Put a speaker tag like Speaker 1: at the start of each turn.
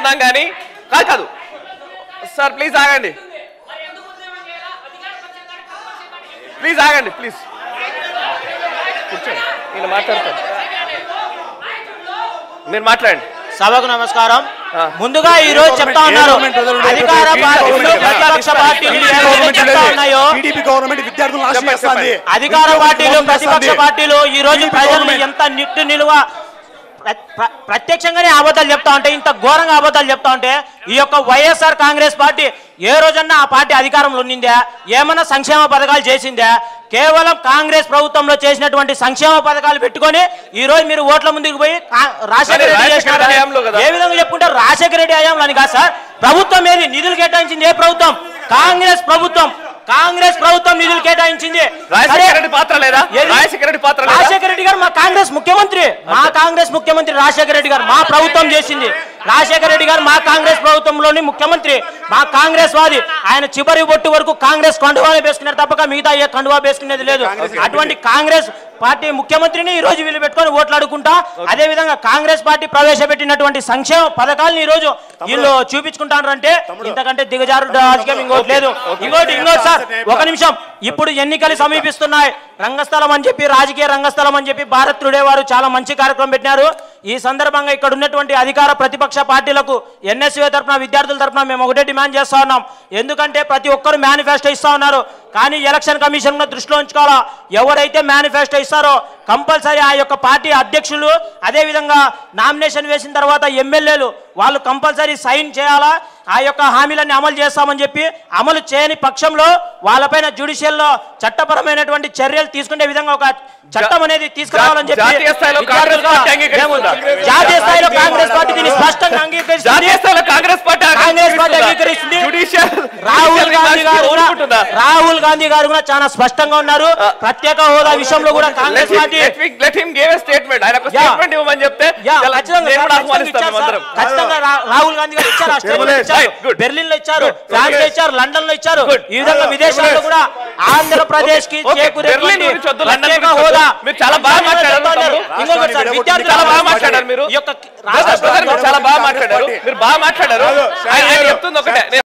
Speaker 1: అనుకుంటున్నాం కానీ కాదు సార్ ప్లీజ్ ఆగండి ప్లీజ్ కూర్చోండి నేను మాట్లాడతాను మీరు మాట్లాడండి
Speaker 2: సభకు నమస్కారం ముందుగా ఈ రోజు చెప్తా ఉన్నారు అధికార పార్టీలు ప్రతిపక్ష పార్టీలు ఈ రోజు ప్రజలను ఎంత నిట్టు నిలువ ప్రత్యక్షంగానే అబద్ధాలు చెప్తా ఉంటే ఇంత ఘోరంగా అబద్ధాలు చెప్తా ఉంటే ఈ యొక్క వైఎస్ఆర్ కాంగ్రెస్ పార్టీ ఏ రోజన్నా ఆ పార్టీ అధికారంలో ఉన్నిందా ఏమన్నా సంక్షేమ పథకాలు చేసిందా కేవలం కాంగ్రెస్ ప్రభుత్వంలో చేసినటువంటి సంక్షేమ పథకాలు పెట్టుకొని ఈ రోజు మీరు ఓట్ల ముందుకు పోయి రాజశేఖర రెడ్డి చేసినారు ఏ విధంగా చెప్పుకుంటారు రాజశేఖర రెడ్డి హయాంలో అని కాదు సార్ ప్రభుత్వం ఏది నిధులు కేటాయించింది ఏ ప్రభుత్వం కాంగ్రెస్ ప్రభుత్వం నిధులు కేటాయించింది రాజశేఖర రెడ్డి గారు మా కాంగ్రెస్ ముఖ్యమంత్రి రాజశేఖర రెడ్డి గారు మా ప్రభుత్వం చేసింది రాజశేఖర రెడ్డి గారు మా కాంగ్రెస్ ప్రభుత్వంలోని ముఖ్యమంత్రి మా కాంగ్రెస్ వాది ఆయన చివరి బొట్టు వరకు కాంగ్రెస్ కండువానే వేసుకున్నారు తప్పక మిగతా ఏ కండువా వేసుకునేది లేదు అటువంటి కాంగ్రెస్ పార్టీ ముఖ్యమంత్రిని ఈ రోజు వీళ్ళు పెట్టుకొని ఓట్లాడుకుంటా అదే విధంగా కాంగ్రెస్ పార్టీ ప్రవేశపెట్టినటువంటి సంక్షేమ పథకాలను ఈ రోజు వీళ్ళు చూపించుకుంటారు అంటే ఇంతకంటే దిగజారు రాజకీయం ఇంకోటి లేదు ఇంకోటి సార్ ఒక నిమిషం ఇప్పుడు ఎన్నికలు సమీపిస్తున్నాయి రంగస్థలం అని చెప్పి రాజకీయ రంగస్థలం అని చెప్పి భారత్ టుడే వారు చాలా మంచి కార్యక్రమం పెట్టినారు ఈ సందర్భంగా ఇక్కడ ఉన్నటువంటి అధికార ప్రతిపక్ష పార్టీలకు ఎన్ఎస్యూ తరఫున విద్యార్థుల తరఫున మేము ఒకటే డిమాండ్ చేస్తా ఉన్నాం ఎందుకంటే ప్రతి ఒక్కరు మేనిఫెస్టో ఇస్తా ఉన్నారు కానీ ఎలక్షన్ కమిషన్ దృష్టిలో ఉంచుకోవాలా ఎవరైతే మేనిఫెస్టో ఇస్తారో కంపల్సరీ ఆ యొక్క పార్టీ అధ్యక్షులు అదే విధంగా నామినేషన్ వేసిన తర్వాత ఎమ్మెల్యేలు వాళ్ళు కంపల్సరీ సైన్ చేయాలా ఆ యొక్క హామీలన్నీ అమలు చేస్తామని చెప్పి అమలు చేయని పక్షంలో వాళ్ళపైన జ్యుడిషియల్లో చట్టపరమైనటువంటి చర్యలు తీసుకునే విధంగా ఒక చట్టం అనేది తీసుకురావాలని చెప్పి జాతీయ స్థాయిలో కాంగ్రెస్ పార్టీ దీన్ని స్పష్టంగా అంగీకరిస్తుంది రాహుల్ గాంధీ గారు కూడా చాలా స్పష్టంగా ఉన్నారు ప్రత్యేక హోదా విషయంలో కూడా కాంగ్రెస్ పార్టీ ఖచ్చితంగా రాహుల్ గాంధీ గారు ఇచ్చారు బెర్లిన్ లో ఇచ్చారు ఫ్రాన్స్ లో ఇచ్చారు లండన్ లో ఇచ్చారు ఈ విధంగా విదేశాల్లో కూడా ఆంధ్రప్రదేశ్ కి ప్రత్యేక హోదా
Speaker 1: మీరు చాలా బాగా మాట్లాడారు విద్యార్థులు చాలా బాగా మాట్లాడారు మీరు చాలా బాగా మాట్లాడారు మీరు బాగా మాట్లాడారు చెప్తుంది ఒకటే